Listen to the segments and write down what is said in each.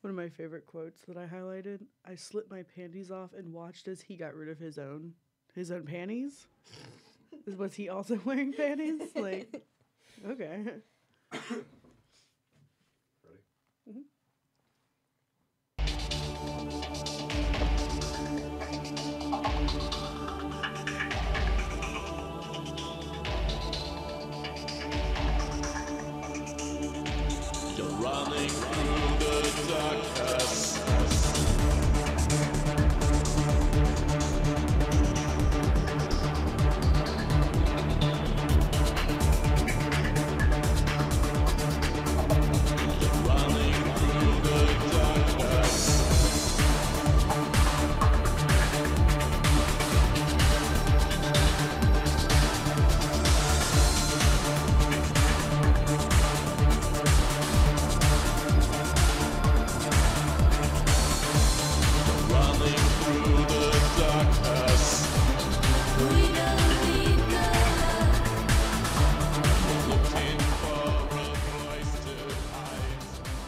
One of my favorite quotes that I highlighted, I slipped my panties off and watched as he got rid of his own panties. Was he also wearing panties? Like, okay. Ready? Mm-hmm. Running through the darkness.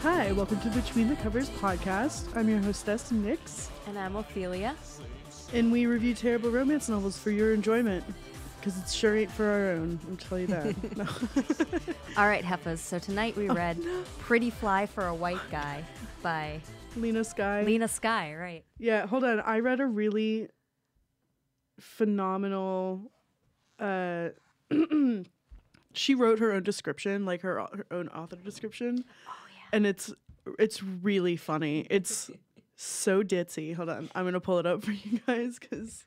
Hi, welcome to Between the Covers podcast. I'm your hostess, Nix. And I'm Ophelia. And we review terrible romance novels for your enjoyment. Because it sure ain't for our own, I'll tell you that. No. All right, Heifas. So tonight we read Pretty Fly for a White Guy by Lena Skye. Lena Skye, right. Yeah, hold on. I read a really phenomenal... she wrote her own description, like her own author description. Oh, yeah. And it's really funny. It's so ditzy. Hold on. I'm going to pull it up for you guys because...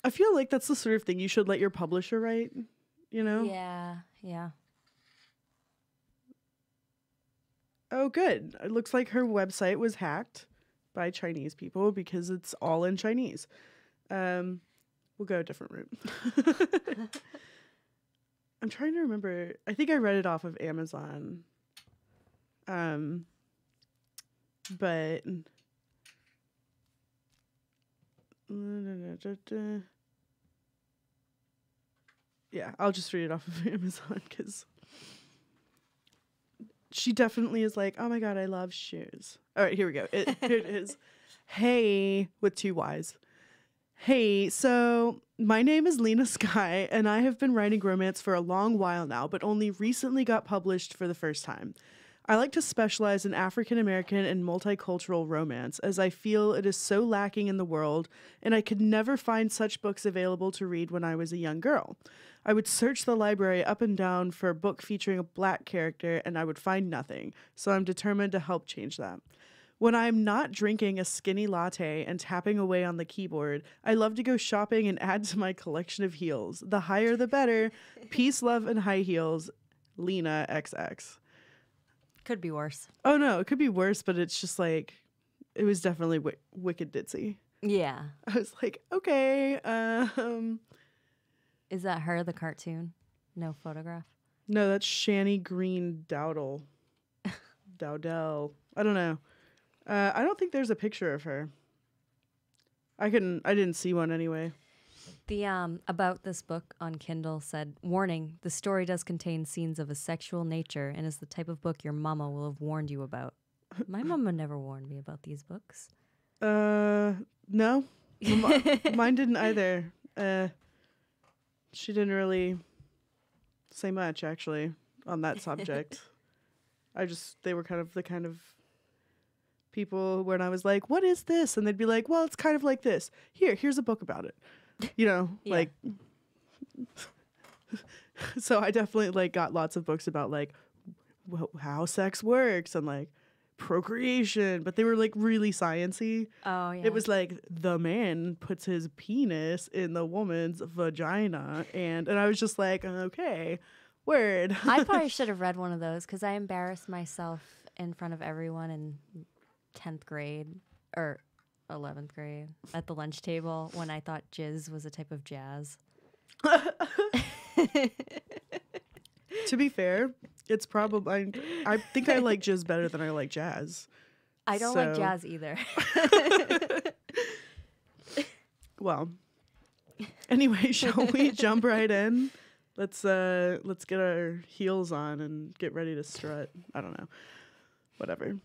I feel like that's the sort of thing you should let your publisher write, you know? Yeah. Oh, good. It looks like her website was hacked by Chinese people because it's all in Chinese. We'll go a different route. I'm trying to remember. I think I read it off of Amazon. But... Yeah, I'll just read it off of Amazon because she definitely is like, oh my god, I love shoes. All right, here we go. Here it is. Hey, with 2 Y's. Hey, so my name is Lena Skye, and I have been writing romance for a long while now, but only recently got published for the first time. I like to specialize in African American and multicultural romance, as I feel it is so lacking in the world, and I could never find such books available to read when I was a young girl. I would search the library up and down for a book featuring a black character, and I would find nothing, so I'm determined to help change that. When I'm not drinking a skinny latte and tapping away on the keyboard, I love to go shopping and add to my collection of heels. The higher the better. Peace, love, and high heels. Lena XX. Could be worse. Oh, no, it could be worse, but it's just like, it was definitely wicked ditzy. Yeah. I was like, okay. Is that her, the cartoon? No photograph? No, that's Shani Green Dowdle. Dowdell. I don't know. I don't think there's a picture of her. I didn't see one anyway. The about this book on Kindle said, warning, the story does contain scenes of a sexual nature and is the type of book your mama will have warned you about. My mama never warned me about these books. No. Mine didn't either. She didn't really say much, actually, on that subject. They were the kind of people when I was like, what is this? And they'd be like, well, it's kind of like this. Here's a book about it. You know, Yeah. like, so I definitely got lots of books about how sex works and procreation, but they were really sciencey. Oh, yeah. It was like the man puts his penis in the woman's vagina, and I was just like, okay, word. I probably should have read one of those because I embarrassed myself in front of everyone in 10th grade or 11th grade at the lunch table when I thought jizz was a type of jazz. To be fair, it's probably I think I like jizz better than I like jazz. I don't like jazz either. Well, anyway, shall we jump right in? Let's get our heels on and get ready to strut. I don't know. Whatever.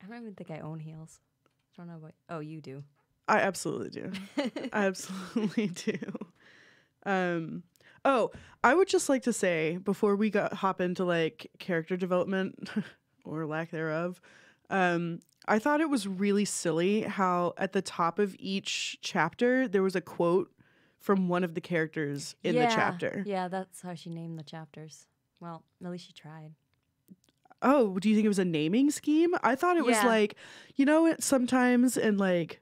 I don't even think I own heels. I don't know what. Oh, you do. I absolutely do. I absolutely do. Oh, I would just like to say before we hop into like character development or lack thereof, I thought it was really silly how at the top of each chapter there was a quote from one of the characters in the chapter. Yeah, that's how she named the chapters. Well, at least she tried. Oh, do you think it was a naming scheme? I thought it was like, you know, sometimes in like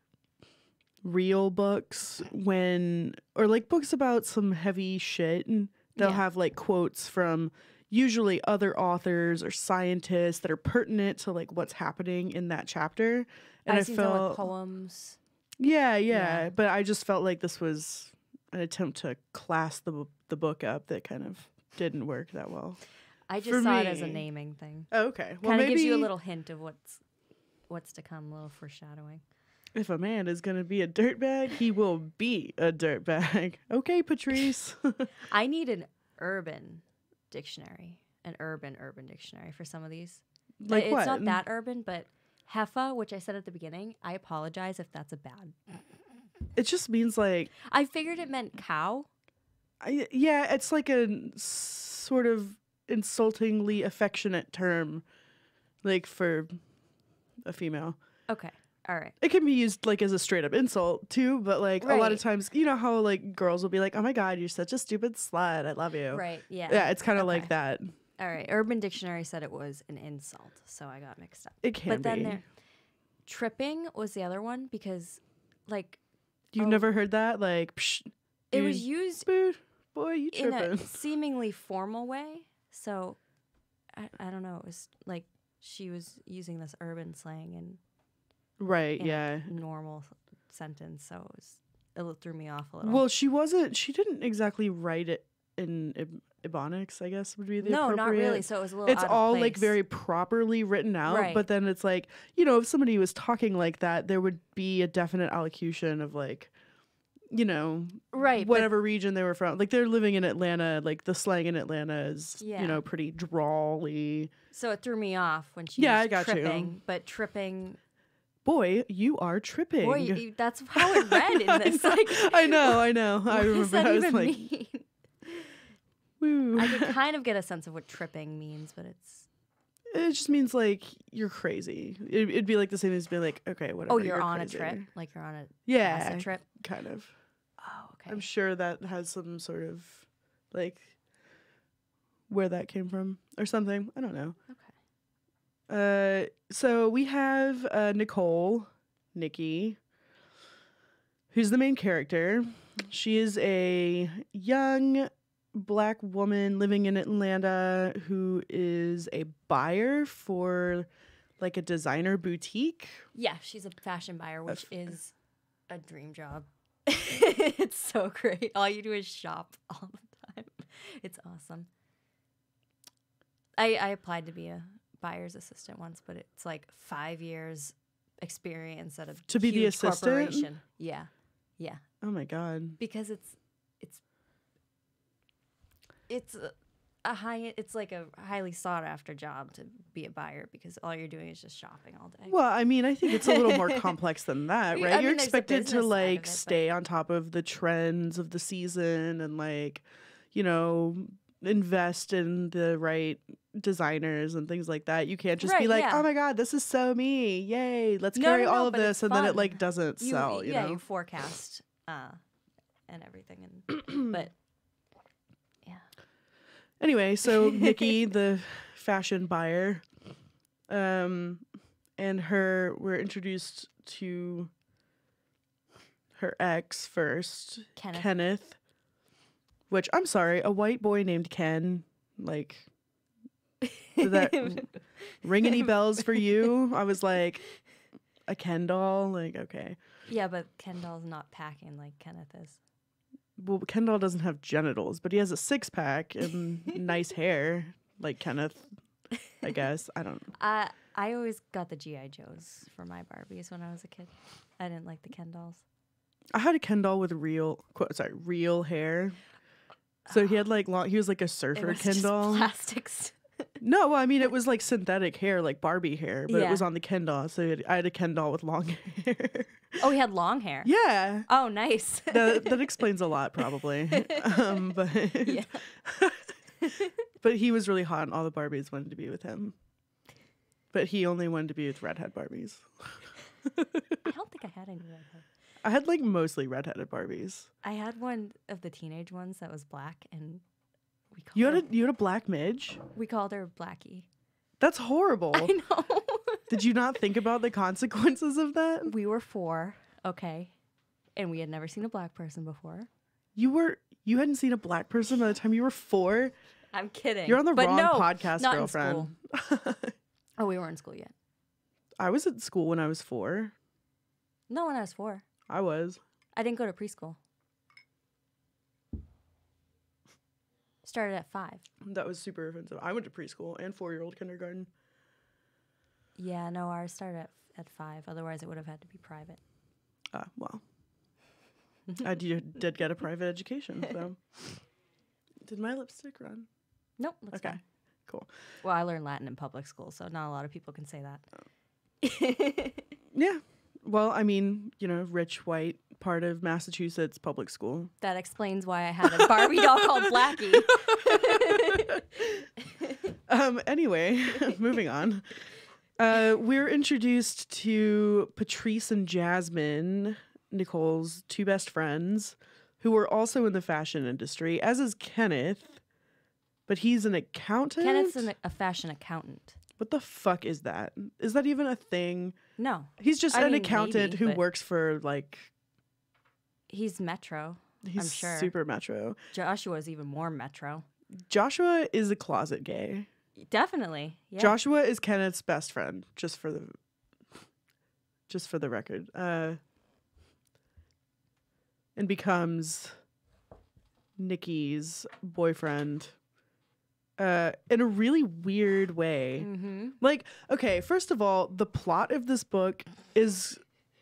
real books or like books about some heavy shit, and they'll have like quotes from usually other authors or scientists that are pertinent to like what's happening in that chapter. And I felt with poems. Yeah, but I just felt like this was an attempt to class the book up that kind of didn't work that well. I just saw it as a naming thing. Oh, okay. Well, kind of maybe gives you a little hint of what's to come, a little foreshadowing. If a man is going to be a dirtbag, he will be a dirtbag. Okay, Patrice. I need an urban dictionary, an urban dictionary for some of these. Like it's what? not that urban, but Heffa, which I said at the beginning, I apologize if that's a bad. It just means like... I figured it meant cow. Yeah, it's like a sort of insultingly affectionate term, like for a female. Okay. All right. It can be used like as a straight up insult too, but like a lot of times, you know how like girls will be like, "Oh my God, you're such a stupid slut. I love you." Right. Yeah. Yeah, it's kind of like that. All right. Urban Dictionary said it was an insult, so I got mixed up. It can but be. Then tripping was the other one because, like, you've never heard that, like, psh, it was used boy, you tripping in a seemingly formal way. So I don't know. It was like she was using this urban slang and. Right, a normal sentence, so it threw me off a little. Well, she didn't exactly write it in Ebonics, I guess would be the appropriate. No, not really, so it was a little It's all like very properly written out, right. But then it's like, you know, if somebody was talking like that, there would be a definite allocution of like, you know, right, whatever region they were from. Like they're living in Atlanta, like the slang in Atlanta is, you know, pretty drawly. So it threw me off when she was I got tripping, you. But tripping... Boy, you are tripping. Boy, that's how it read in this. I know. I remember. I was like, mean? Woo. I could kind of get a sense of what tripping means, but it just means like you're crazy. It'd be like the same as being like, okay, whatever. Oh, you're on crazy. A trip, like you're on a acid trip, kind of. Oh, okay. I'm sure that has some sort of like where that came from or something. I don't know. Okay. So we have Nikki, who's the main character. She is a young Black woman living in Atlanta who is a buyer for like a designer boutique. Yeah, she's a fashion buyer, which is a dream job. It's so great. All you do is shop all the time. It's awesome. I applied to be a buyer's assistant once, but it's like 5 years experience at a to be the assistant corporation. Yeah. Oh my God. Because it's like a highly sought after job to be a buyer because all you're doing is just shopping all day. Well, I mean, I think it's a little more complex than that, right? I mean, you're expected to like it, stay on top of the trends of the season and like, you know, invest in the right designers and things like that. You can't just be like, oh my God, this is so me. Yay. Let's carry all of this. And then it like doesn't sell, you know? You forecast and everything. And but yeah. Anyway, so Nikki, the fashion buyer, and we're introduced to her ex first, Kenneth. Which, I'm sorry, a white boy named Ken, like, did that ring any bells for you? I was like, a Ken doll? Like, okay. Yeah, but Ken doll's not packing like Kenneth is. Well, Ken doll doesn't have genitals, but he has a six-pack and nice hair, like Kenneth, I guess. I don't know. I always got the G.I. Joes for my Barbies when I was a kid. I didn't like the Ken dolls. I had a Ken doll with real hair. So he had like he was like a It surfer was just Kindle. plastics. No, well, I mean it was like synthetic hair, like Barbie hair, but it Yeah. was on the Kindle. So I had a Kindle with long hair. Oh, he had long hair. Yeah, Oh, nice. that explains a lot, probably. But Yeah. but he was really hot, and all the Barbies wanted to be with him. But he only wanted to be with redhead Barbies. I don't think I had any redhead. I had like mostly redheaded Barbies. I had one of the teenage ones that was black, and we called You her, had a black midge? we called her Blackie. That's horrible. I know. Did you not think about the consequences of that? We were 4, okay, and we had never seen a black person before. You hadn't seen a black person by the time you were 4? I'm kidding. You're on the But wrong no, podcast, not in girlfriend. school. Oh, we weren't in school yet. I was at school when I was 4. No, when I was 4. I was. I didn't go to preschool. Started at 5. That was super offensive. I went to preschool and 4-year-old kindergarten. Yeah, no, ours started at 5. Otherwise, it would have had to be private. Well, I did get a private education, so. Did my lipstick run? Nope. Looks Okay, fine. cool. Well, I learned Latin in public school, so not a lot of people can say that. Yeah. Well, I mean, rich white part of Massachusetts public school. That explains why I had a Barbie doll called Blackie. Anyway, moving on. We're introduced to Patrice and Jasmine, Nicole's 2 best friends, who are also in the fashion industry, as is Kenneth, but he's an accountant. Kenneth's a fashion accountant. What the fuck is that? Is that even a thing? No. He's just I an mean, accountant maybe, who but works for, like, He's Metro. he's I'm sure. super metro. Joshua's even more Metro. Joshua is a closet gay. Definitely. Yeah. Joshua is Kenneth's best friend, just for the record. And becomes Nikki's boyfriend in a really weird way. Mm-hmm. Like, okay, first of all, the plot of this book is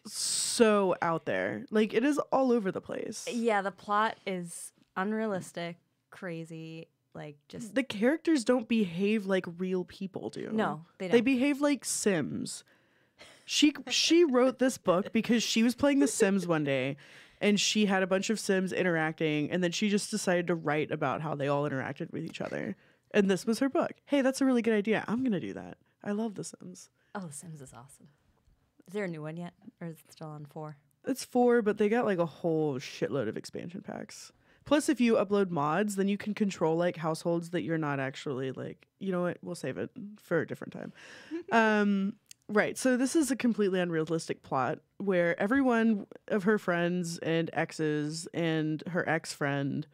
so out there. Like, it is all over the place. Yeah, the plot is unrealistic, crazy, like just The characters don't behave like real people do. No, they They don't. behave like Sims. She wrote this book because she was playing The Sims one day, and she had a bunch of Sims interacting, and then she just decided to write about how they all interacted with each other. And this was her book. Hey, that's a really good idea. I'm gonna do that. I love The Sims. Oh, The Sims is awesome. Is there a new one yet? Or is it still on 4? It's 4, but they got like a whole shitload of expansion packs. Plus, if you upload mods, then you can control like households that you're not actually like, you know what, we'll save it for a different time. Right. So this is a completely unrealistic plot where everyone of her friends and exes and her ex-friend,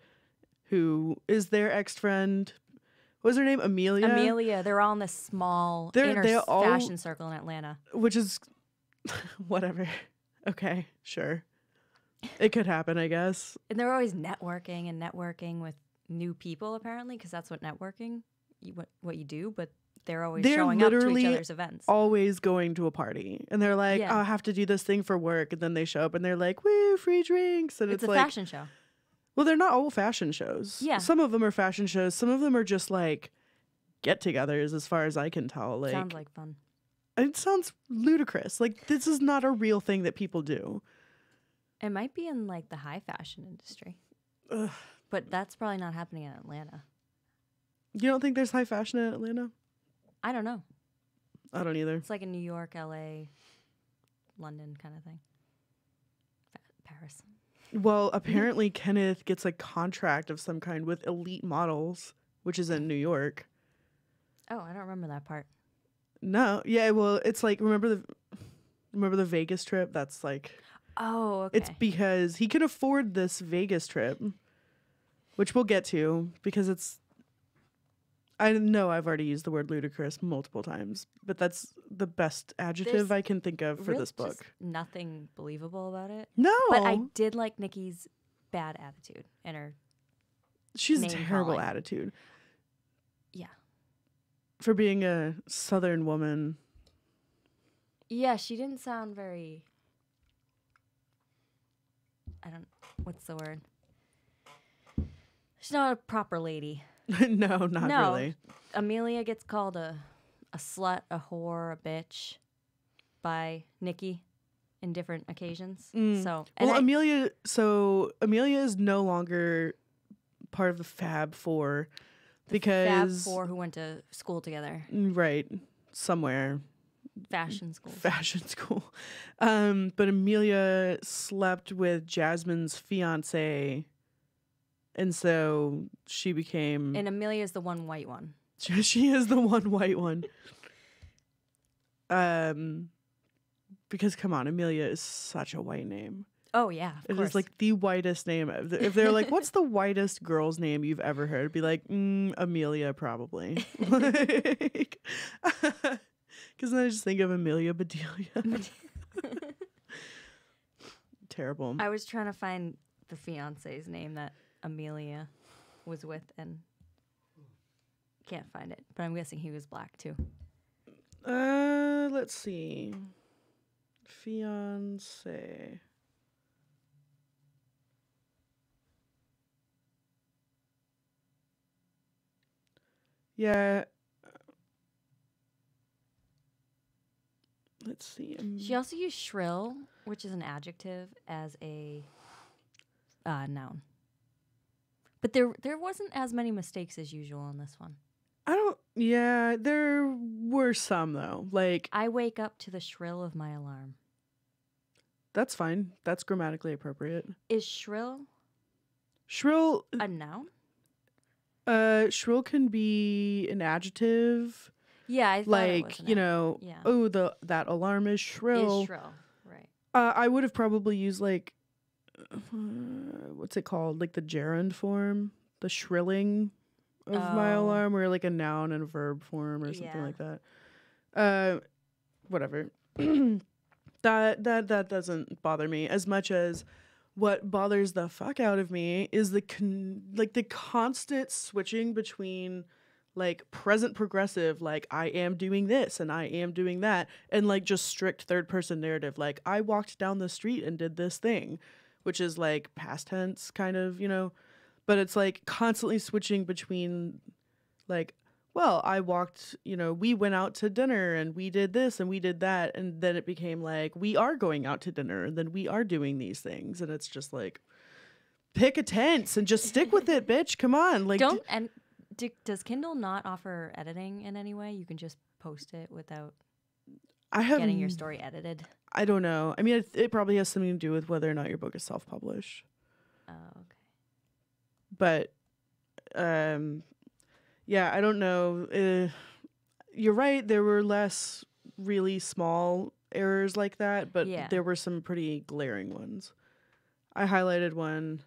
who is their ex-friend, what was her name? Amelia? Amelia, they're all in this small They're all- fashion circle in Atlanta. Which is whatever. Okay, sure. It could happen, I guess. And they're always networking with new people, apparently, because that's what networking, what you do. But they're always They're showing up to each literally other's events. Always going to a party. And they're like, Yeah. oh, I have to do this thing for work. And then they show up and they're like, woo, free drinks. And It's it's a like, fashion show. well, they're not all fashion shows. Yeah. Some of them are fashion shows. Some of them are just like get-togethers, as far as I can tell. Like, Sounds like fun. it sounds ludicrous. Like, this is not a real thing that people do. It might be in like the high fashion industry, Ugh. but that's probably not happening in Atlanta. You don't think there's high fashion in Atlanta? I don't know. I don't either. It's like in New York, LA, London kind of thing. Paris. Well, apparently Kenneth gets a contract of some kind with Elite Models, which is in New York. Oh, I don't remember that part. No, yeah, well, it's like remember the Vegas trip? That's like Oh, okay. it's because he can afford this Vegas trip, which we'll get to because it's. I know I've already used the word ludicrous multiple times, but that's the best adjective There's I can think of for Really this book. just nothing believable about it. No, But I did like Nikki's bad attitude and her. she's a name terrible calling. attitude Yeah. for being a Southern woman. Yeah, she didn't sound very. What's the word? She's not a proper lady. No, not No. really. Amelia gets called a slut, a whore, a bitch by Nikki in different occasions. So, and Well, Amelia is no longer part of the Fab Four Fab because Four who went to school together, right, somewhere fashion school. fashion school. But Amelia slept with Jasmine's fiance, and so she became. And Amelia's the one white one. She is the one white one. Because come on, Amelia is such a white name. Oh yeah, of It course. is like the whitest name. If they're like, "What's the whitest girl's name you've ever heard?" It'd be like Amelia, probably. Because then I just think of Amelia Bedelia. Terrible. I was trying to find the fiance's name that Amelia was with and can't find it. But I'm guessing he was black too. Let's see. Fiance. Yeah. Let's see. She also used shrill, which is an adjective, as a noun. But there wasn't as many mistakes as usual in this one. Yeah, there were some though. Like, I wake up to the shrill of my alarm. that's fine. That's grammatically appropriate. Is shrill Shrill. a noun? Shrill can be an adjective. Yeah, I thought it Like, was a you noun. know, Yeah. oh, that alarm is shrill. Is shrill, right. I would have probably used like, what's it called? Like the gerund form, the shrilling of my Oh. alarm, or like a noun and a verb form or something Yeah. like that. Whatever. that doesn't bother me as much as what bothers the fuck out of me is the constant switching between like present progressive, like I am doing this and I am doing that, and like just strict third person narrative, like I walked down the street and did this thing, which is like past tense kind of, but it's like constantly switching between like, well, I walked, we went out to dinner and we did this and we did that, and then it became like we are going out to dinner and then we are doing these things, and it's just like pick a tense and just stick with it, bitch. Come on, like Does Kindle not offer editing in any way? You can just post it without I have getting your story edited. I don't know. I mean, it probably has something to do with whether or not your book is self-published. Oh, okay. But, yeah, I don't know. You're right. There were less really small errors like that, but Yeah. there were some pretty glaring ones. I highlighted one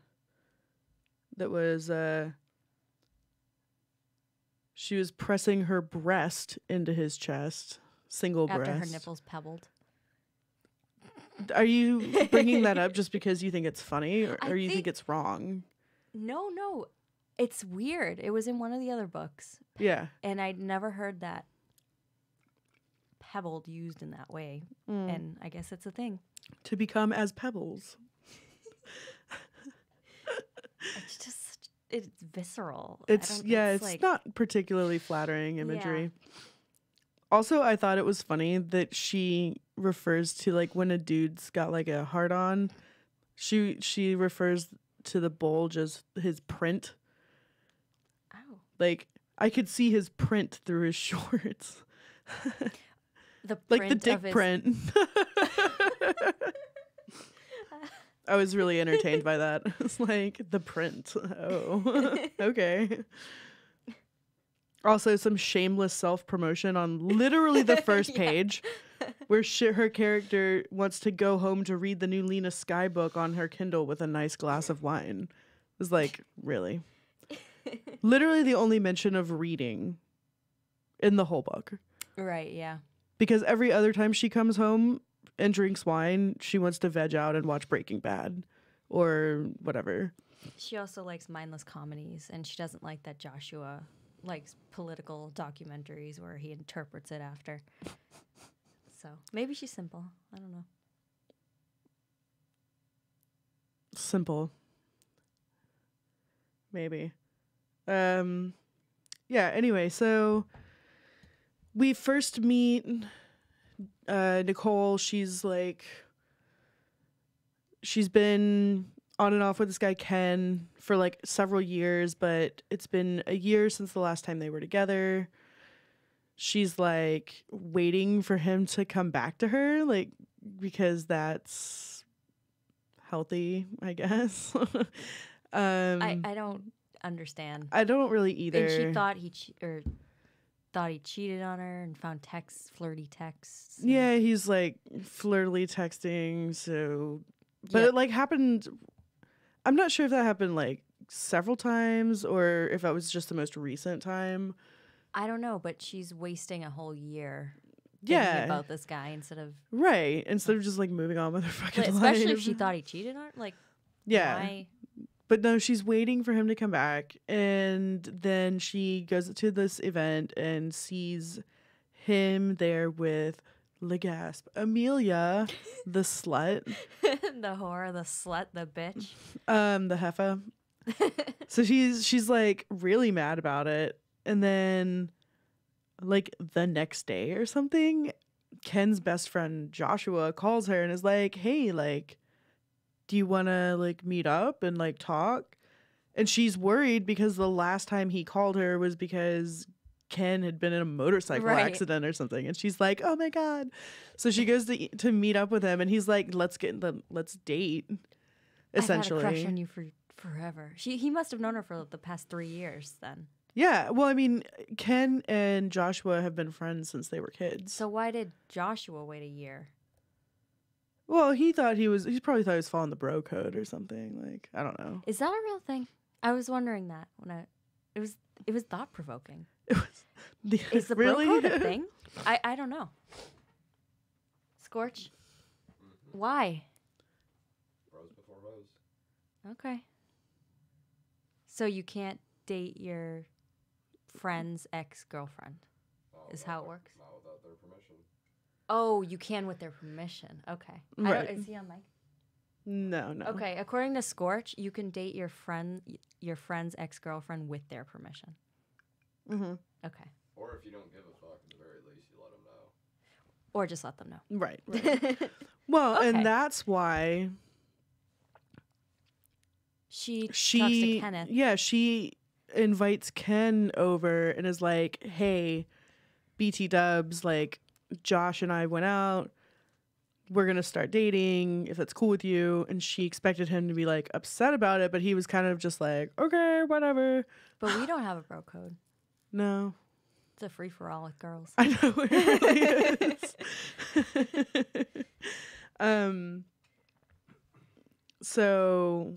that was, she was pressing her breast into his chest, single After breast. her nipples pebbled. Are you bringing that up just because you think it's funny, or I you think think- it's wrong? No. It's weird. It was in one of the other books, Yeah. and I'd never heard that pebbled used in that way. And I guess it's a thing. To become as pebbles. It's just, it's visceral. It's like, not particularly flattering imagery. Also, I thought it was funny that she refers to like when a dude's got like a hard on, she refers to the bulge as his print. Oh. Like I could see his print through his shorts. The print Like the dick of his, print. I was really entertained by that. It's like the print. Oh, okay. Also, some shameless self-promotion on literally the first page, where her character wants to go home to read the new Lena Skye book on her Kindle with a nice glass of wine. It was like, really? Literally the only mention of reading in the whole book. Right, yeah. Because every other time she comes home and drinks wine, she wants to veg out and watch Breaking Bad or whatever. She also likes mindless comedies, and she doesn't like that Joshua likes political documentaries where he interprets it after. So maybe she's simple. I don't know. Simple. Maybe. Yeah, anyway, so we first meet Nicole. She's been on and off with this guy Ken for like several years, but it's been a year since the last time they were together. She's like waiting for him to come back to her, like, because that's healthy, I guess. I don't understand. I don't really either. And she thought he cheated on her and found flirty texts. Yeah, he's like flirtily texting. So, but Yep. it like happened. I'm not sure if that happened like several times or if that was just the most recent time. I don't know, but she's wasting a whole year Yeah, thinking about this guy instead of right. Instead of just like moving on with her fucking life. especially if she thought he cheated on her. Like, Yeah. why? But no, she's waiting for him to come back. And then she goes to this event and sees him there with Legasp. Amelia, the slut. The whore, the slut, the bitch. The heifer. So she's like really mad about it. And then like the next day or something, Ken's best friend Joshua calls her and is like, "Hey, like, do you want to like meet up and like talk?" And she's worried because the last time he called her was because Ken had been in a motorcycle Right. accident or something. And she's like, "Oh my God." So she goes to meet up with him and he's like, let's date. Essentially. I've had a crush on you for forever. He must have known her for the past 3 years then. Yeah. Well, I mean, Ken and Joshua have been friends since they were kids. So why did Joshua wait a year? Well, he probably thought he was following the bro code or something. Like, I don't know. Is that a real thing? I was wondering that it was thought provoking. Is the really? bro code a thing? I don't know. Scorch? Why? Bros before hoes. Okay. So you can't date your friend's ex-girlfriend, is how it works? Not without their permission. Oh, you can with their permission. Okay. Right. Is he on mic? No. Okay, according to Scorch, you can date your friend's ex-girlfriend with their permission. Mm-hmm. Okay. Or if you don't give a fuck, at the very least, you let them know. Or just let them know. Right. Well, Okay. and that's why She talks to Kenneth. Yeah, she invites Ken over and is like, "Hey, BT dubs, like Josh and I went out. We're going to start dating if that's cool with you." And she expected him to be like upset about it, but he was kind of just like, "Okay, whatever." But we don't have a bro code. No. It's a free-for-all with girls. I know it really is. So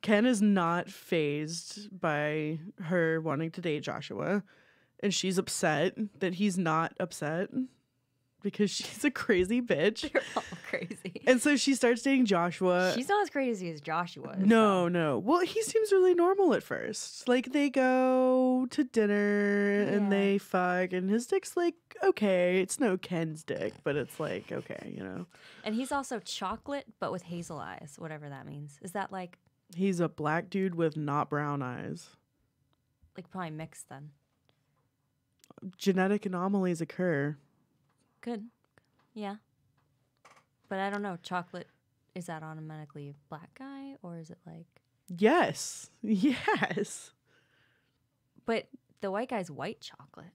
Ken is not fazed by her wanting to date Joshua, and she's upset that he's not upset because she's a crazy bitch. They're all crazy. And so she starts dating Joshua. She's not as crazy as Joshua is. No. Well, he seems really normal at first. Like, they go to dinner and Yeah. they fuck, and his dick's like, okay. It's no Ken's dick, but it's like, okay, you know. And he's also chocolate, but with hazel eyes, whatever that means. Is that like He's a black dude with not brown eyes. probably mixed then? Genetic anomalies occur. Good. Yeah. But I don't know. Chocolate, is that automatically a black guy or is it like. Yes. Yes. But the white guy's white chocolate.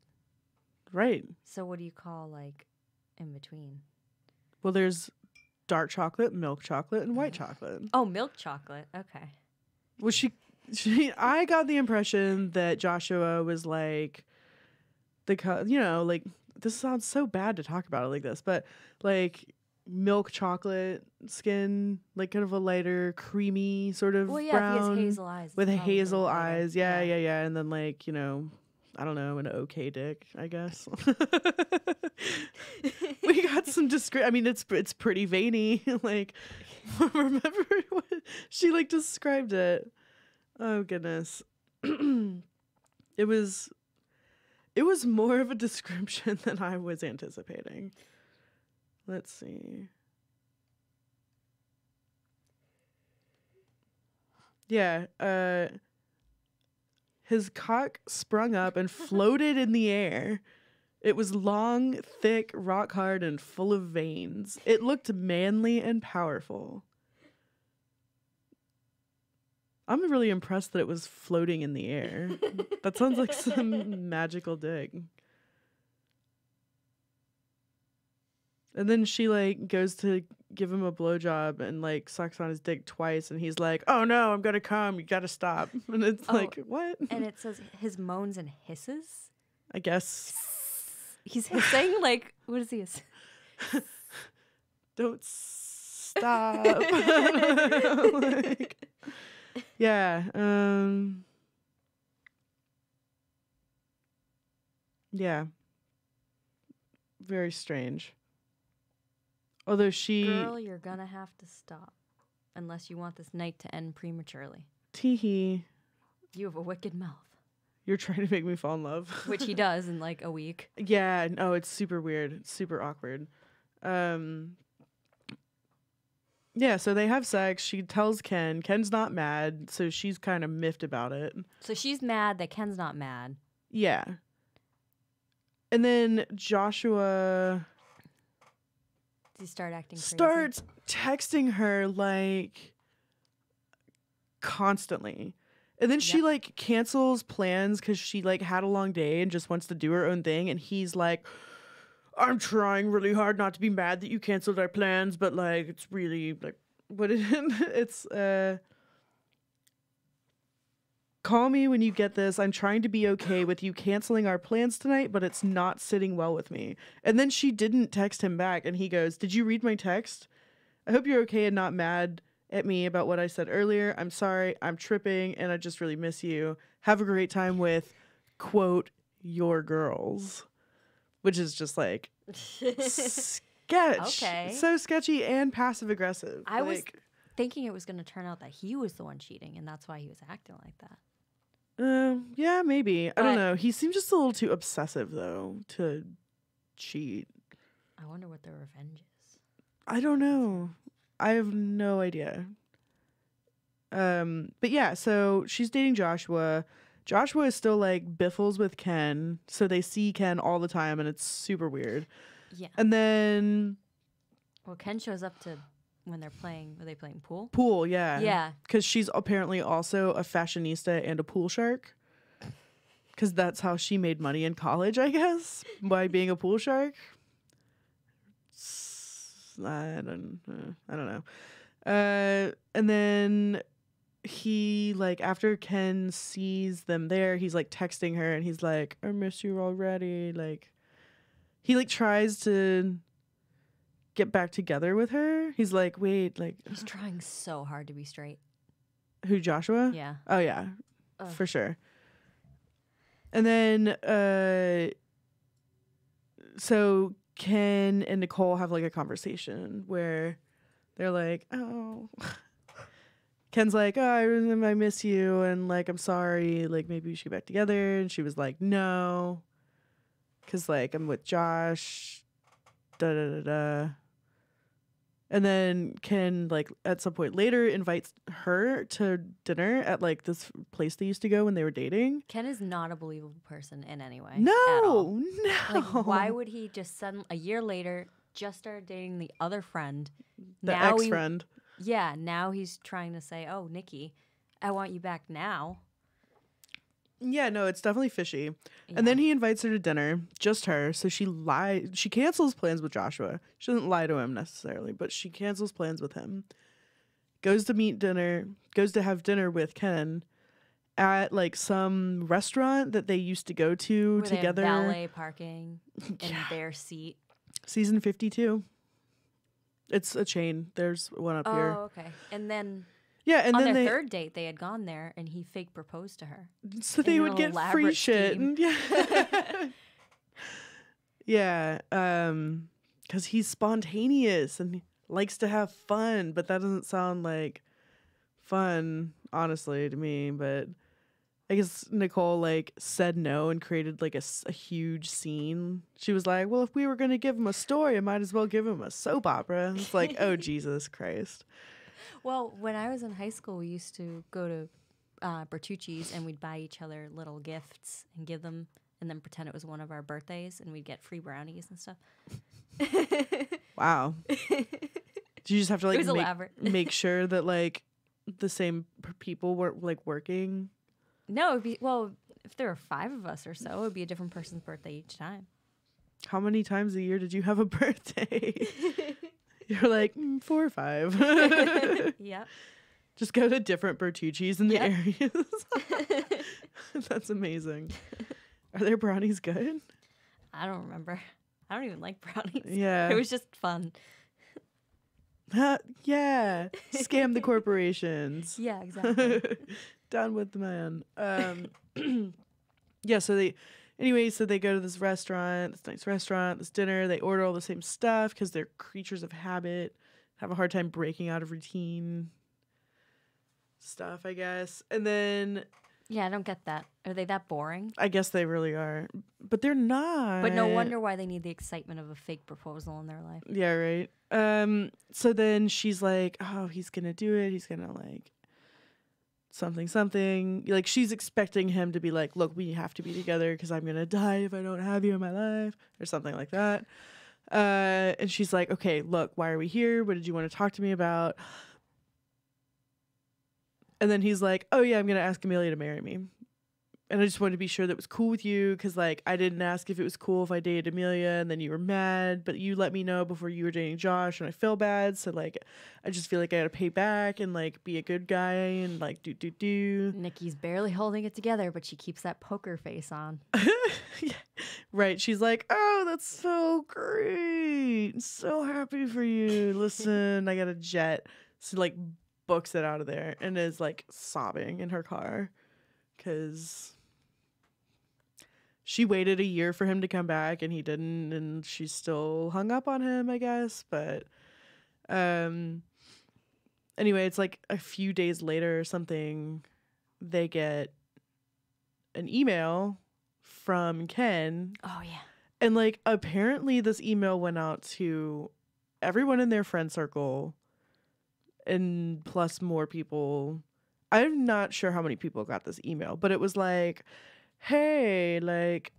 Right. So what do you call like in between? Well, there's dark chocolate, milk chocolate, and white chocolate. Oh, milk chocolate. Okay. Well, I got the impression that Joshua was like, like, this sounds so bad to talk about it like this, but like milk chocolate skin, like kind of a lighter, creamy sort of Well, yeah, brown. if he has hazel eyes. it's with probably hazel lighter. eyes. Yeah. And then like, I don't know, an okay dick, I guess. We got some I mean, it's pretty veiny. Like, remember what she like described it? Oh goodness. It was more of a description than I was anticipating. Let's see. Yeah, his cock sprung up and floated in the air. It was long, thick, rock hard, and full of veins. It looked manly and powerful. I'm really impressed that it was floating in the air. That sounds like some magical dick. And then she like goes to give him a blowjob and like sucks on his dick twice, and he's like, "Oh no, I'm gonna come. You gotta stop." And it's like, what? And it says his moans and hisses. I guess. He's hissing like, what is he? Don't stop. Like, yeah. Yeah. Very strange. Although Girl, you're gonna have to stop. Unless you want this night to end prematurely. Teehee. You have a wicked mouth. You're trying to make me fall in love. Which he does in like a week. Yeah, no, it's super weird. It's super awkward. Yeah, so they have sex. She tells Ken. Ken's not mad, so she's kind of miffed about it. So she's mad that Ken's not mad. Yeah. And then Joshua Does he start acting crazy? starts texting her like constantly. And then she like cancels plans because she like had a long day and just wants to do her own thing. And he's like, "I'm trying really hard not to be mad that you canceled our plans, but like it's really like what is it? It's call me when you get this. I'm trying to be okay with you canceling our plans tonight, but it's not sitting well with me." And then she didn't text him back, and he goes, "Did you read my text? I hope you're okay and not mad at me about what I said earlier. I'm sorry. I'm tripping, and I just really miss you. Have a great time with, quote, your girls." Which is just like sketch. Okay. So sketchy and passive aggressive. I was thinking it was going to turn out that he was the one cheating, and that's why he was acting like that. Yeah, maybe. I But- don't know. He seemed just a little too obsessive, though, to cheat. I wonder what their revenge is. I don't know. I have no idea. But yeah, so she's dating Joshua. Joshua is still like biffles with Ken, so they see Ken all the time, and it's super weird. Yeah. And then Well, Ken shows up to when they're playing. Are they playing pool? pool, yeah. Yeah. Because she's apparently also a fashionista and a pool shark. Because that's how she made money in college, I guess, by being a pool shark. I don't know. And then he, like, after Ken sees them there, he's, like, texting her, and he's like, "I miss you already." Like, he, like, tries to get back together with her. He's like, wait, like... He's trying so hard to be straight. Who, Joshua? Yeah. Oh, yeah, Ugh. for sure. And then, so Ken and Nicole have, like, a conversation where they're like, oh... Ken's like, "Oh, I miss you, and, like, I'm sorry, like, maybe we should get back together." And she was like, "No, because, like, I'm with Josh, da-da-da-da." And then Ken, like, at some point later invites her to dinner at, like, this place they used to go when they were dating. Ken is not a believable person in any way. at No, all. no. Like, why would he just suddenly, a year later, just start dating the other friend? The Now ex-friend. Yeah, now he's trying to say, "Oh, Nikki, I want you back now." Yeah, no, it's definitely fishy. Yeah. And then he invites her to dinner, just her. So she cancels plans with Joshua. She doesn't lie to him necessarily, but she cancels plans with him. Goes to have dinner with Ken at, like, some restaurant that they used to go to Where together. They have valet parking in Yeah. their seat. Season 52. It's a chain. There's one up here. Oh, okay. And then Yeah, and on then their they third date, they had gone there, and he fake proposed to her. so they in would an get free elaborate shit. scheme. And yeah. Cuz he's spontaneous and likes to have fun, but that doesn't sound like fun, honestly, to me. But I guess Nicole, like, said no and created, like, a huge scene. She was like, "Well, if we were going to give him a story, I might as well give him a soap opera." It's like, oh, Jesus Christ. Well, when I was in high school, we used to go to Bertucci's, and we'd buy each other little gifts and give them, and then pretend it was one of our birthdays, and we'd get free brownies and stuff. Wow. Do you just have to It like was elaborate. make sure that like the same people were like working? No, it'd be, well, if there were 5 of us or so, it would be a different person's birthday each time. How many times a year did you have a birthday? You're like 4 or 5. Yep. Just go to different Bertucci's in the Yep. areas. That's amazing. Are their brownies good? I don't remember. I don't even like brownies. Yeah. It was just fun. Yeah. Scam the corporations. Yeah, exactly. Down with the man. Yeah, so they go to this restaurant, this nice restaurant, this dinner. They order all the same stuff because they're creatures of habit, have a hard time breaking out of routine stuff, I guess. And then Yeah, I don't get that. Are they that boring? I guess they really are, but they're not. But no wonder why they need the excitement of a fake proposal in their life. Yeah, right. So then she's like, oh, he's gonna do it. He's gonna like something. Like she's expecting him to be like, look, we have to be together because I'm gonna die if I don't have you in my life, or something like that. And she's like, okay, look, why are we here? What did you want to talk to me about? And then he's like, oh yeah, I'm gonna ask Amelia to marry me. And I just wanted to be sure that was cool with you because, like, I didn't ask if it was cool if I dated Amelia and then you were mad, but you let me know before you were dating Josh and I feel bad. So, like, I just feel like I got to pay back and, like, be a good guy and, like, do. Nikki's barely holding it together, but she keeps that poker face on. Yeah. Right. She's like, oh, that's so great. So happy for you. Listen, I got a jet. So, like, books it out of there and is, like, sobbing in her car because she waited a year for him to come back and he didn't, and she's still hung up on him, I guess. But anyway, it's like a few days later or something, they get an email from Ken. Oh, yeah. And like apparently this email went out to everyone in their friend circle and plus more people. I'm not sure how many people got this email, but it was like, hey, like,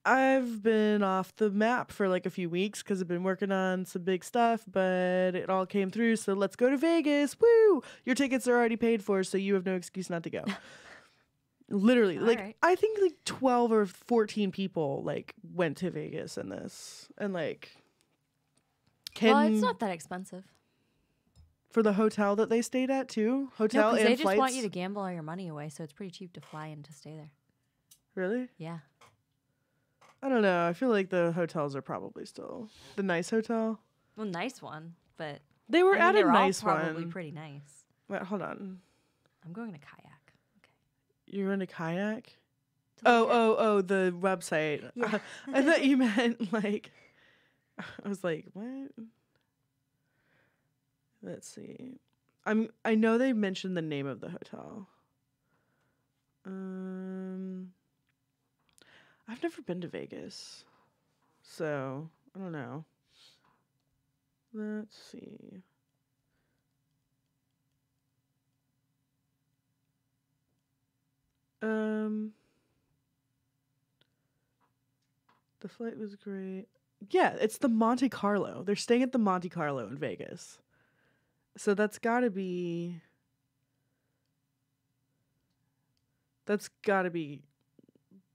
I've been off the map for like a few weeks because I've been working on some big stuff, but it all came through. So let's go to Vegas. Woo! Your tickets are already paid for, so you have no excuse not to go. Literally, All like, right. I think like 12 or 14 people like went to Vegas in this. And like, Well, it's not that expensive. for the hotel that they stayed at too? Hotel No, because and they just flights? want you to gamble all your money away, so it's pretty cheap to fly in to stay there. Really? Yeah. I don't know. I feel like the hotels are probably still the nice hotel. Well, nice one, but They were I mean, at a they're all nice probably one. pretty nice. Wait, hold on. I'm going to kayak. You're into kayak? To look at- Oh, the website. Yeah. I thought you meant like. I was like, what? Let's see. I know they mentioned the name of the hotel. I've never been to Vegas, so I don't know. Let's see. The flight was great. Yeah, it's the Monte Carlo. They're staying at the Monte Carlo in Vegas. So that's gotta be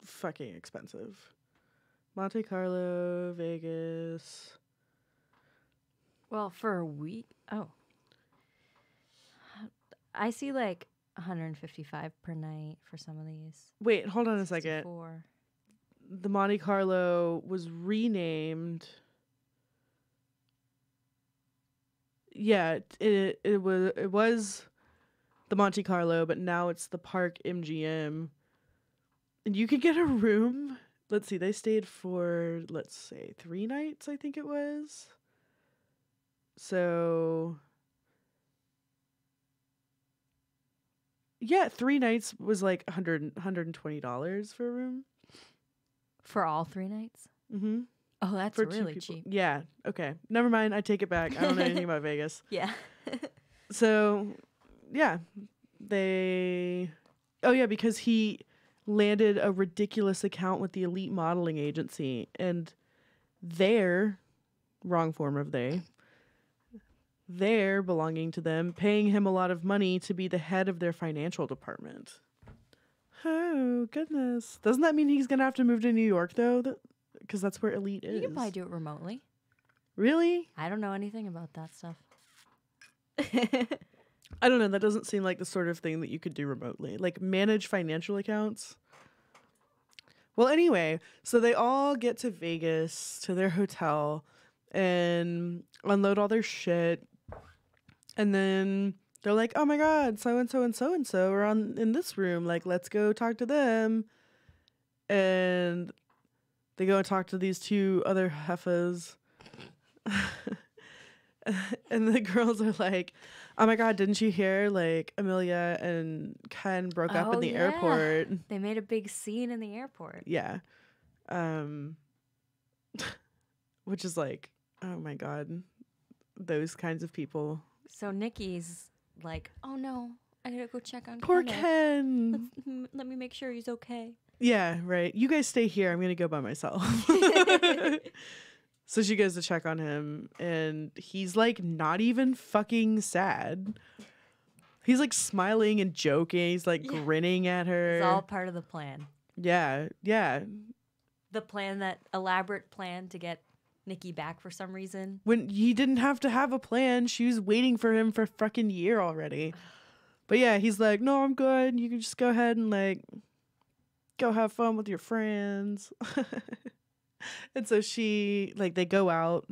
fucking expensive. Monte Carlo, Vegas. Well, for a week. Oh. I see like 155 per night for some of these. Wait, hold on a second. 64. The Monte Carlo was renamed. Yeah, it was the Monte Carlo, but now it's the Park MGM. And you could get a room. Let's see, they stayed for 3 nights, I think it was. So yeah, 3 nights was like $120 for a room. For all 3 nights? Mm-hmm. Oh, that's For 2 really people. cheap. Yeah. Okay. Never mind. I take it back. I don't know anything about Vegas. Yeah. So, yeah, oh yeah, because he landed a ridiculous account with the Elite Modeling Agency, and wrong form of they're belonging to them, paying him a lot of money to be the head of their financial department. Oh, goodness. Doesn't that mean he's going to have to move to New York, though? Because that's where Elite is. You can probably do it remotely. Really? I don't know anything about that stuff. I don't know. That doesn't seem like the sort of thing that you could do remotely. Like, manage financial accounts. Well, anyway, so they all get to Vegas, to their hotel, and unload all their shit. And then they're like, oh my God, so-and-so and so-and-so are in this room. Like, let's go talk to them. And they go and talk to these two other heifas. And the girls are like, oh my God, didn't you hear? Like, Amelia and Ken broke up in the airport. They made a big scene in the airport. Yeah. Which is like, oh my God, those kinds of people. So Nikki's like, oh no, I gotta go check on Poor Kenneth. Ken. Let me make sure he's okay. Yeah, right. You guys stay here. I'm gonna go by myself. So she goes to check on him, and he's like not even fucking sad. He's like smiling and joking. He's like grinning at her. It's all part of the plan. Yeah, yeah. The plan, that elaborate plan to get Nikki back for some reason. When he didn't have to have a plan, she was waiting for him for a fucking year already. But yeah, he's like, no, I'm good. You can just go ahead and like go have fun with your friends. And so they go out,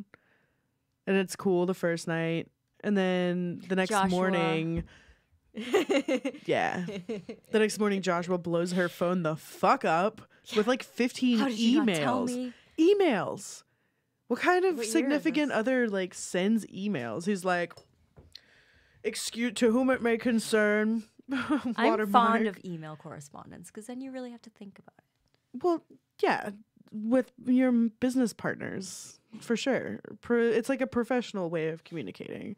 and it's cool the first night. And then the next morning, the next morning, Joshua blows her phone the fuck up with like 15 How did you emails. not tell me? Emails. What kind of What year is significant this? other like sends emails? He's like, excuse to whom it may concern. I'm fond of email correspondence because then you really have to think about it. Well, yeah, with your business partners, for sure. It's like a professional way of communicating.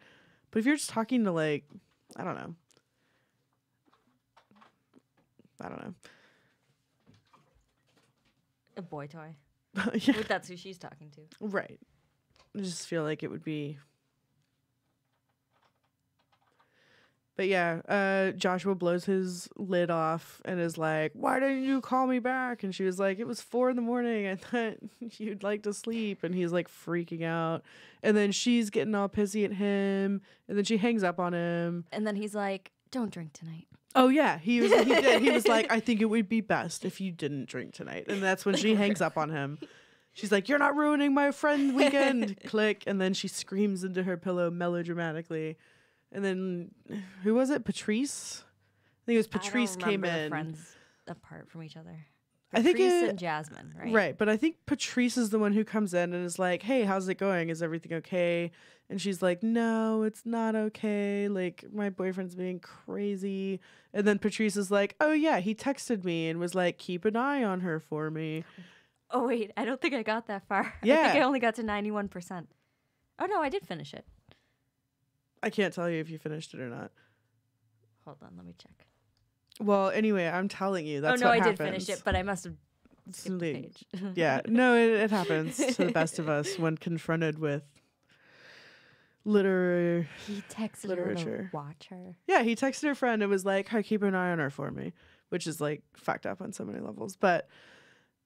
But if you're just talking to like, I don't know. A boy toy. Yeah. But that's who she's talking to. Right. I just feel like it would be. But yeah, Joshua blows his lid off and is like, why didn't you call me back? And she was like, it was 4 a.m. I thought you'd like to sleep. And he's like freaking out. And then she's getting all pissy at him. And then she hangs up on him. And then he's like, don't drink tonight. Oh yeah, he did. He was like, I think it would be best if you didn't drink tonight. And that's when she hangs up on him. She's like, you're not ruining my friend weekend. Click. And then she screams into her pillow melodramatically. And then, who was it? Patrice? I think it was Patrice came in. Friends apart from each other. I think Patrice and Jasmine, right? Right, but I think Patrice is the one who comes in and is like, hey, how's it going? Is everything okay? And she's like, no, it's not okay. Like, my boyfriend's being crazy. And then Patrice is like, oh yeah, he texted me and was like, keep an eye on her for me. Oh wait, I don't think I got that far. Yeah. I think I only got to 91%. Oh no, I did finish it. I can't tell you if you finished it or not. Hold on, let me check. Well, anyway, I'm telling you, that's oh no, what I happens. did finish it, but I must have skipped the page. Yeah, no, it happens to the best of us when confronted with He texted literature. her to watch her. Yeah, he texted her friend and was like, hey, keep an eye on her for me, which is like fucked up on so many levels. But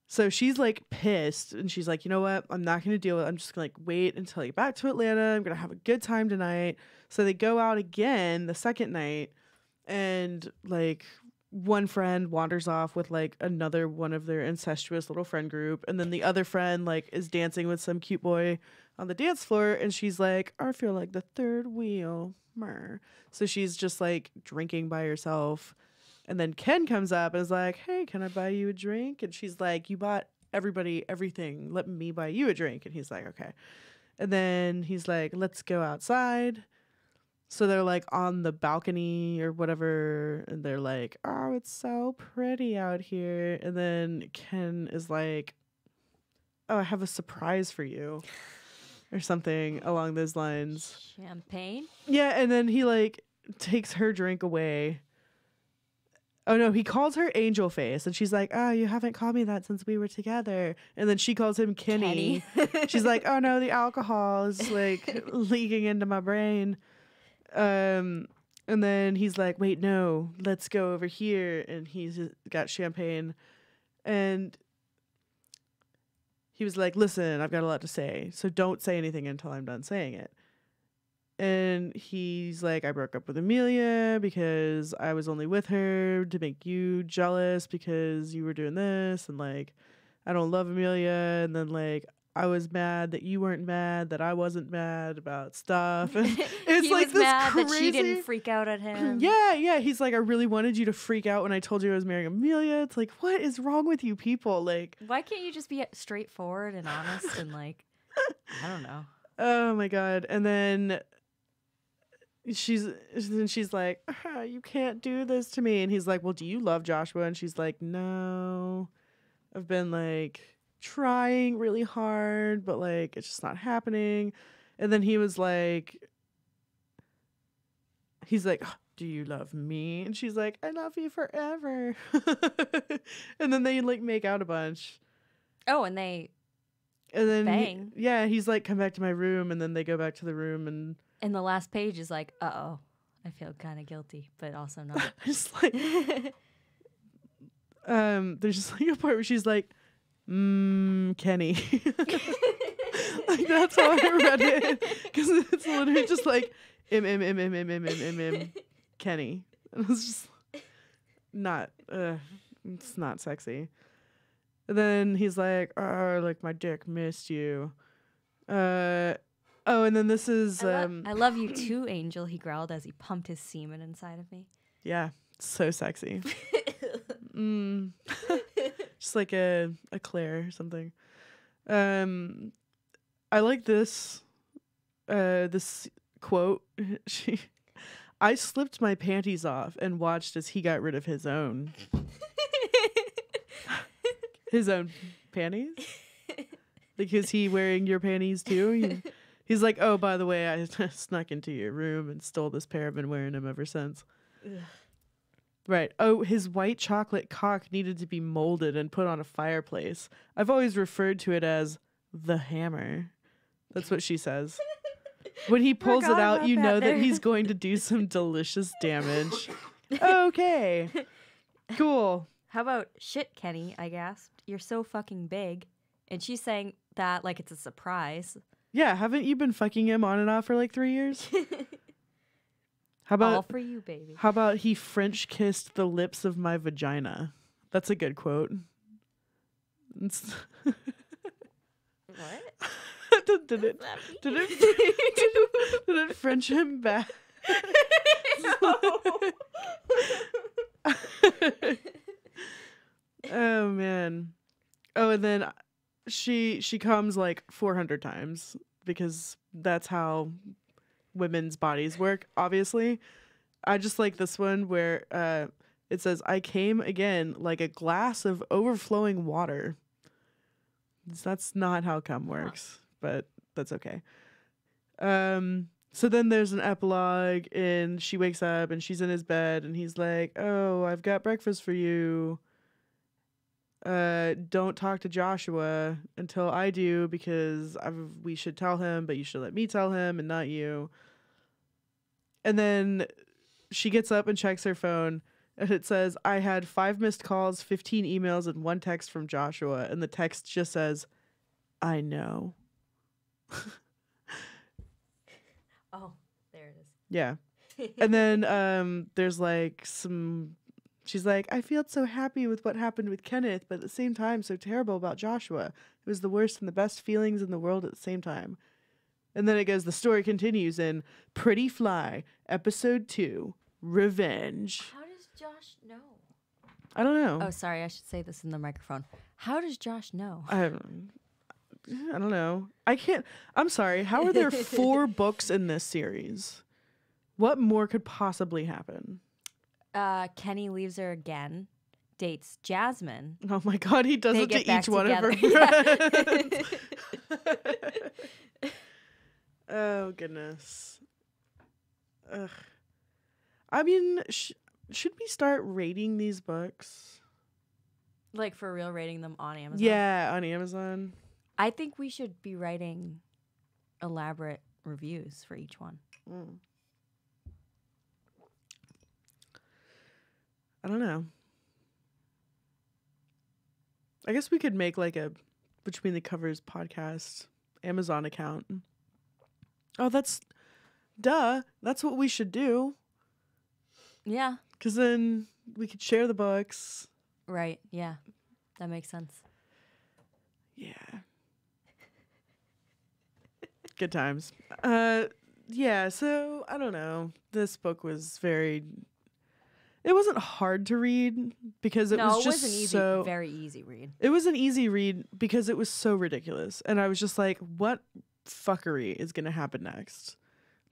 so she's like pissed and she's like, you know what? I'm not going to deal with it. I'm just going to like wait until I get back to Atlanta. I'm going to have a good time tonight. So they go out again the second night and like one friend wanders off with like another one of their incestuous little friend group. And then the other friend like is dancing with some cute boy on the dance floor. And she's like, I feel like the third wheel. Mer. So she's just like drinking by herself. And then Ken comes up and is like, hey, can I buy you a drink? And she's like, you bought everybody everything. Let me buy you a drink. And he's like, okay. And then he's like, let's go outside. So they're like on the balcony or whatever. And they're like, oh, it's so pretty out here. And then Ken is like, oh, I have a surprise for you. Or something along those lines. Champagne? Yeah. And then he like takes her drink away. Oh no, he calls her Angel Face, and she's like, "Oh, you haven't called me that since we were together." And then she calls him Kenny. She's like, "Oh no, the alcohol is like leaking into my brain." And then he's like, "Wait, no, let's go over here." And he's got champagne, and he was like, "Listen, I've got a lot to say, so don't say anything until I'm done saying it." And he's like, "I broke up with Amelia because I was only with her to make you jealous because you were doing this. And like, I don't love Amelia. And then like, I was mad that you weren't mad, that I wasn't mad about stuff." And it's he like was this mad crazy... that she didn't freak out at him. Yeah. He's like, "I really wanted you to freak out when I told you I was marrying Amelia." It's like, what is wrong with you people? Like, why can't you just be straightforward and honest and like, I don't know. Oh my God. And then she's like, "You can't do this to me." And he's like, "Well, do you love Joshua?" And she's like, "No, I've been like trying really hard, but like it's just not happening." And then he's like, "Do you love me?" And she's like, "I love you forever." And then they like make out a bunch. Oh, and then bang. He's like, "Come back to my room." And then they go back to the room, and the last page is like, "Uh-oh, I feel kind of guilty, but also not." just like, there's just like a part where she's like, Kenny. Like that's how I read it, because it's literally just like Kenny. And it's just not, it's not sexy. And then he's like, "Oh, like my dick missed you." Oh, and then this is I love you too, Angel, he growled as he pumped his semen inside of me. Yeah, so sexy. Just like a Claire or something. I like this this quote. "I slipped my panties off and watched as he got rid of his own." His own panties? Like, is he wearing your panties too? He's like, "Oh, by the way, I snuck into your room and stole this pair. I've been wearing them ever since." Ugh. Right. "Oh, his white chocolate cock needed to be molded and put on a fireplace. I've always referred to it as the hammer." That's what she says. When he pulls it out, you know that he's going to do some delicious damage. Okay. Cool. "How about shit, Kenny?" I gasped. "You're so fucking big." And she's saying that like it's a surprise. Yeah, haven't you been fucking him on and off for like 3 years? How about all for you, baby? How about "he French kissed the lips of my vagina"? That's a good quote. What? Did it French him back? No. Oh man. Oh, and then she comes like 400 times because that's how women's bodies work, obviously. I just like this one where it says, "I came again like a glass of overflowing water." That's not how cum works, but that's okay. So then there's an epilogue, and she wakes up and she's in his bed, and he's like, "Oh, I've got breakfast for you. Don't talk to Joshua until I do, because we should tell him, but you should let me tell him and not you." And then she gets up and checks her phone, and it says, "I had 5 missed calls, 15 emails, and 1 text from Joshua." And the text just says, "I know." Oh, there it is. Yeah. And then there's like she's like, "I feel so happy with what happened with Kenneth, but at the same time so terrible about Joshua. It was the worst and the best feelings in the world at the same time." And then it goes, "The story continues in Pretty Fly, episode 2, Revenge." How does Josh know? I don't know. Oh, sorry, I should say this in the microphone. How does Josh know? I don't know. I'm sorry. How are there 4 books in this series? What more could possibly happen? Kenny leaves her again, dates Jasmine. Oh my God, he does it to each one of her together. friends. Oh goodness. Ugh. I mean, should we start rating these books? Like for real, rating them on Amazon. Yeah, on Amazon. I think we should be writing elaborate reviews for each one. I don't know. I guess we could make like a Between the Covers podcast Amazon account. Oh, that's what we should do. Yeah. Because then we could share the books. Right. Yeah. That makes sense. Yeah. Good times. Yeah, so I don't know. This book was it wasn't hard to read because it was just very easy read. It was an easy read because it was so ridiculous. And I was just like, what fuckery is going to happen next?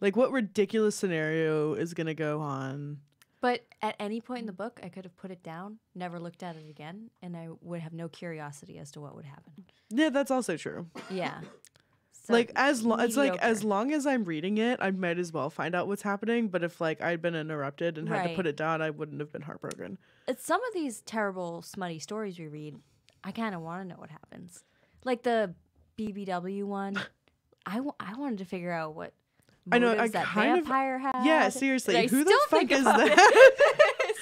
Like, what ridiculous scenario is going to go on? But at any point in the book, I could have put it down, never looked at it again, and I would have no curiosity as to what would happen. Yeah, that's also true. Yeah. So like as long as I'm reading it, I might as well find out what's happening. But if like I'd been interrupted and had to put it down, I wouldn't have been heartbroken. Some of these terrible, smutty stories we read, I kind of want to know what happens. Like the BBW one, I wanted to figure out what motives that vampire had. Yeah, seriously, who the fuck fuck is that?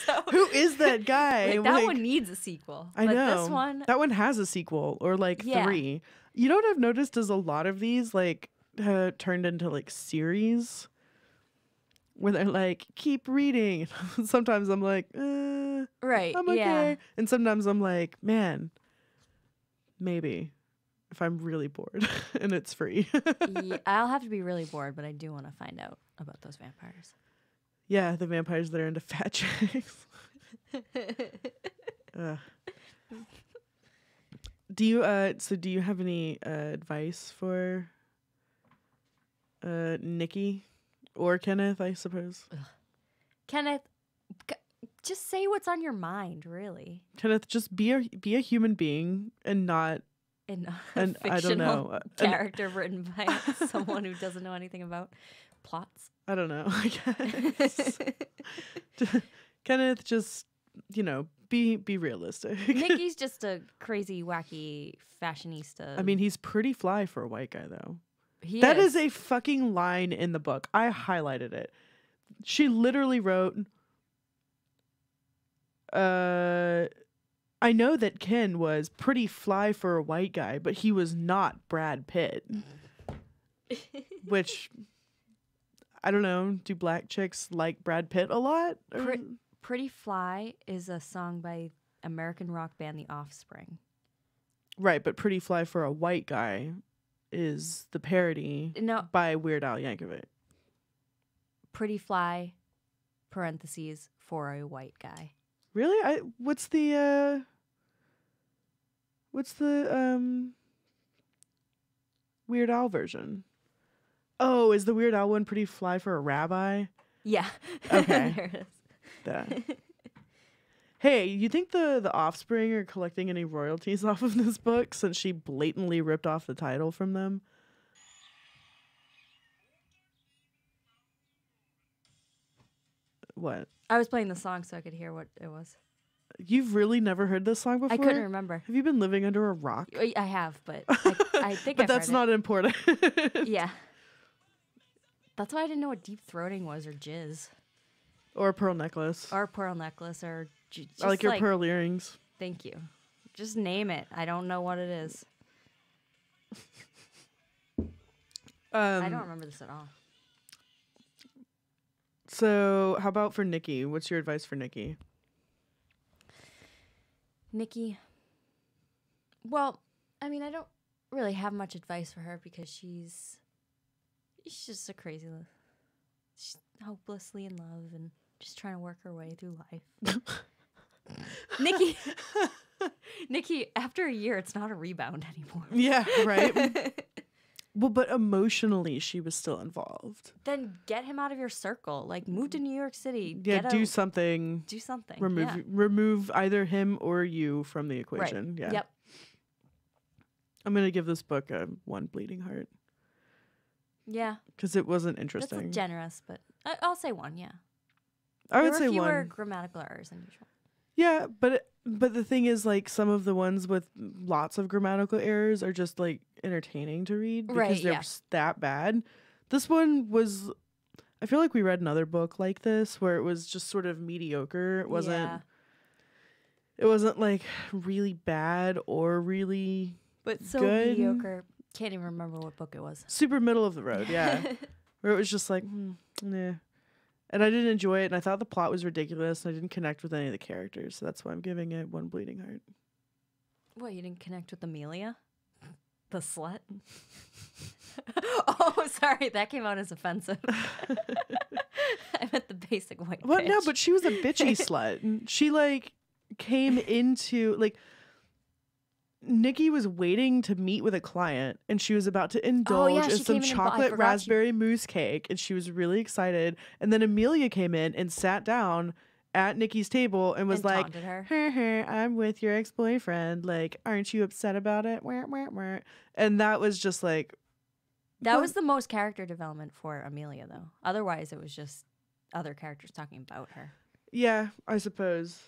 So, who is that guy? Like, that one needs a sequel. I know. This one, that one has a sequel or like 3. You know what I've noticed is a lot of these like turned into like series where they're like, keep reading. Sometimes I'm like, right, I'm okay. And sometimes I'm like, man, maybe if I'm really bored and it's free. Yeah, I'll have to be really bored, but I do want to find out about those vampires. Yeah, the vampires that are into fat chicks. Do you have any advice for Nikki or Kenneth, I suppose? Ugh. Kenneth, just say what's on your mind, really. Kenneth, just be a human being and not a I don't know character written by someone who doesn't know anything about plots. I don't know. I guess. Kenneth, just be realistic. Nikki's just a crazy, wacky fashionista. I mean, he's pretty fly for a white guy, though. That is a fucking line in the book. I highlighted it. She literally wrote, I know that Ken was pretty fly for a white guy, but he was not Brad Pitt. Which, I don't know, do black chicks like Brad Pitt a lot? Pretty Fly is a song by American rock band The Offspring. Right, but Pretty Fly for a White Guy is the parody by Weird Al Yankovic. Pretty Fly, parentheses, for a white guy. Really? What's the Weird Al version? Oh, is the Weird Al one Pretty Fly for a rabbi? Yeah. Okay. There it is. Hey, you think the Offspring are collecting any royalties off of this book since she blatantly ripped off the title from them? What? I was playing the song so I could hear what it was. You've really never heard this song before? I couldn't remember. Have you been living under a rock? I have, but I think but that's not important. Yeah. That's why I didn't know what deep throating was or jizz. Or a pearl necklace. Or just I like your pearl earrings. Thank you. Just name it. I don't know what it is. I don't remember this at all. So, how about for Nikki? What's your advice for Nikki? Nikki. Well, I mean, I don't really have much advice for her because she's just a crazy. She's hopelessly in love and just trying to work her way through life. Nikki, after a year, it's not a rebound anymore. Yeah, right. Well, but emotionally, she was still involved. Then get him out of your circle. Like, move to New York City. Yeah, do something. Do something. Remove either him or you from the equation. Right. Yeah. Yep. I'm gonna give this book a 1 bleeding heart. Yeah. Because it wasn't interesting. That's generous, but I'll say 1. Yeah. I would there say were fewer one. grammatical errors than usual. Yeah, but the thing is, like, some of the ones with lots of grammatical errors are just like entertaining to read because Right, they're yeah. that bad. This one was. I feel like we read another book like this where it was just sort of mediocre. It wasn't. Yeah. It wasn't like really bad or really But so good. mediocre. Can't even remember what book it was. Super middle of the road. Yeah, where it was just like, nah. And I didn't enjoy it, and I thought the plot was ridiculous, and I didn't connect with any of the characters, so that's why I'm giving it 1 bleeding heart. What, you didn't connect with Amelia? The slut? Oh, sorry. That came out as offensive. I meant the basic white Well, bitch. no, but she was a bitchy slut. And she, like, came into, like, Nikki was waiting to meet with a client, and she was about to indulge in she some came in and chocolate forgot raspberry mousse cake, and she was really excited. And then Amelia came in and sat down at Nikki's table and was And like, taunted her. I'm with your ex-boyfriend. Like, aren't you upset about it? Wah, wah, wah. And that was just like... That what? was the most character development for Amelia, though. Otherwise, it was just other characters talking about her. Yeah, I suppose.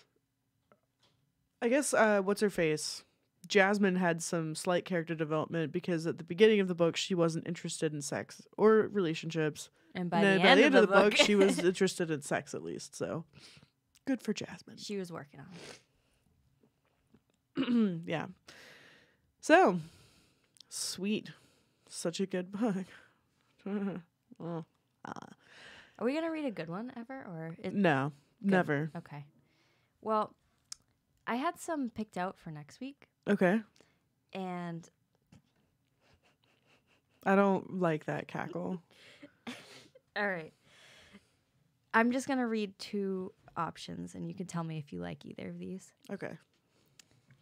I guess, what's her face? Jasmine had some slight character development because at the beginning of the book, she wasn't interested in sex or relationships. And by And the then end of the book, she was interested in sex at least. So good for Jasmine. she was working on it. Yeah. So sweet. Such a good book. Oh. Are we going to read a good one ever? Or No, Good. never. Okay. Well, I had some picked out for next week. Okay. And I don't like that cackle. all right. I'm just going to read 2 options, and you can tell me if you like either of these. Okay.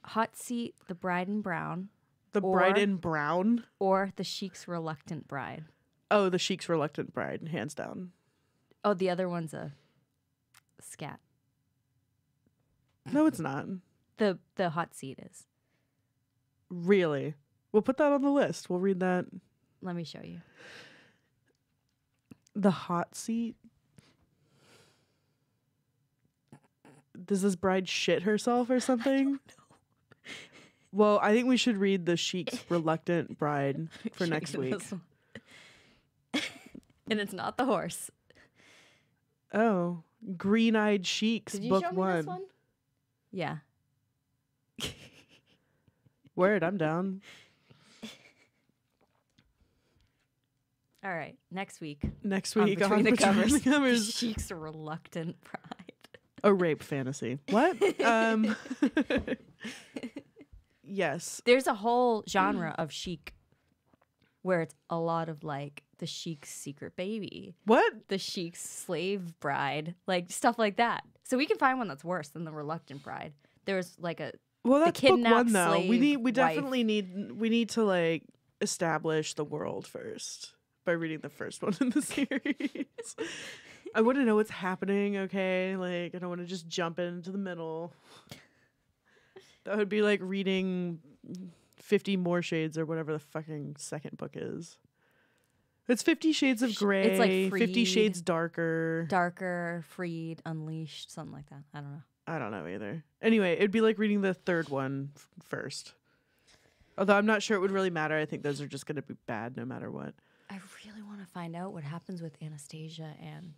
Hot Seat, The Bride in Brown, The Or- Bride in Brown. or The Sheik's Reluctant Bride. Oh, the Sheik's Reluctant Bride, hands down. Oh, the other one's a scat. No, it's not. The Hot Seat is. Really. We'll put that on the list. We'll read that. Let me show you. The Hot Seat. Does this bride shit herself or something? Well, I think we should read the Sheik's Reluctant Bride for Show next you week. this one. And it's not the horse. Oh, Green-Eyed Sheiks, Did you book show me 1. this one? Yeah. Word, I'm down. All right. Next week. Next on week Between on the Between Covers. the Covers. Sheik's Reluctant Bride. A rape fantasy. What? Yes. There's a whole genre of chic where it's a lot of like the Sheik's secret baby, What? the Sheik's slave bride, like stuff like that. So we can find one that's worse than the Reluctant Bride. There's like a Well, The that's book 1 kidnapped though. We slave need. We wife. definitely need. We need to like establish the world first by reading the first one in the series. I want to know what's happening. Okay, like I don't want to just jump into the middle. That would be like reading 50 More Shades or whatever the fucking second book is. It's 50 Shades of Grey. It's like 50 Freed. Shades Darker. Darker, Freed, Unleashed, something like that. I don't know. I don't know either. Anyway, it'd be like reading the third one first. Although I'm not sure it would really matter. I think those are just going to be bad no matter what. I really want to find out what happens with Anastasia and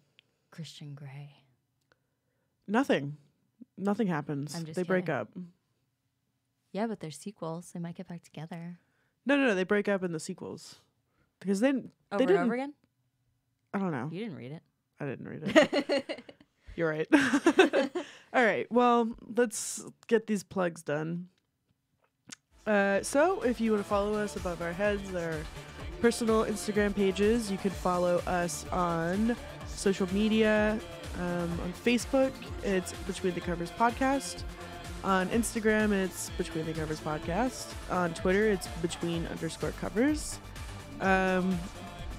Christian Grey. Nothing. Nothing happens. I'm just They break kidding. up. Yeah, but there's sequels. They might get back together. No. They break up in the sequels. Because they Over and didn't. over again? I don't know. You didn't read I didn't read it. it. You're right. All right. Well, let's get these plugs done. So if you want to follow us above our heads, there are personal Instagram pages. You can follow us on social media. On Facebook, it's Between the Covers Podcast. On Instagram, it's Between the Covers Podcast. On Twitter, it's between_covers.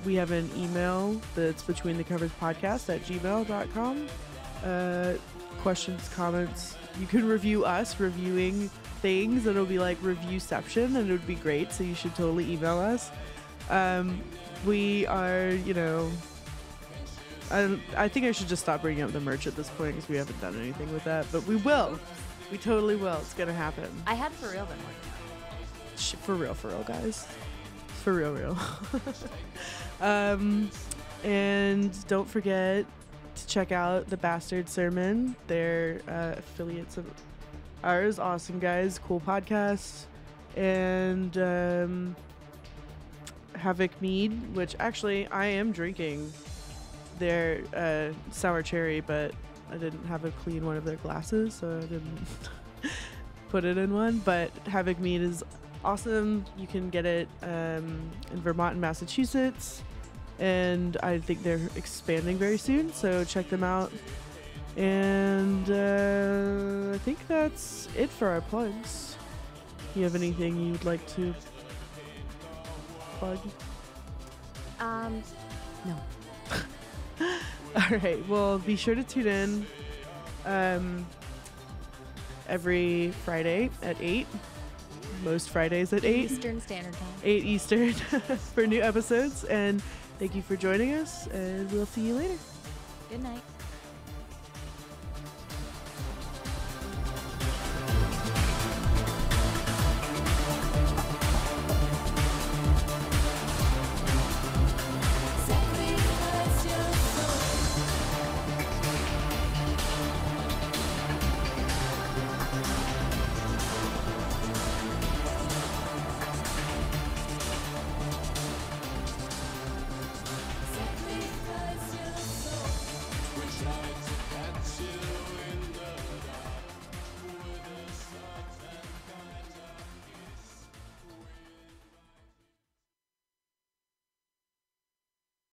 We have an email that's betweenthecoverspodcast@gmail.com. Questions, comments. You can review us reviewing things. It'll be like reviewception, and it would be great. So you should totally email us. We are, I think I should just stop bringing up the merch at this point because we haven't done anything with that. But we will. We totally will. It's gonna happen. I had for real been working For real, guys. For real. And don't forget to check out the Bastard Sermon. They're affiliates of ours. Awesome guys. Cool podcast. And Havoc Mead, which actually I am drinking their sour cherry, but I didn't have a clean one of their glasses, so I didn't put it in one. But Havoc Mead is awesome. You can get it in Vermont and Massachusetts, and I think they're expanding very soon, so check them out. And I think that's it for our plugs. You have anything you'd like to plug? No. All right. Well, be sure to tune in every Friday at 8. Most Fridays at 8. Eastern Standard Time. 8 Eastern for new episodes. And thank you for joining us, and we'll see you later. Good night.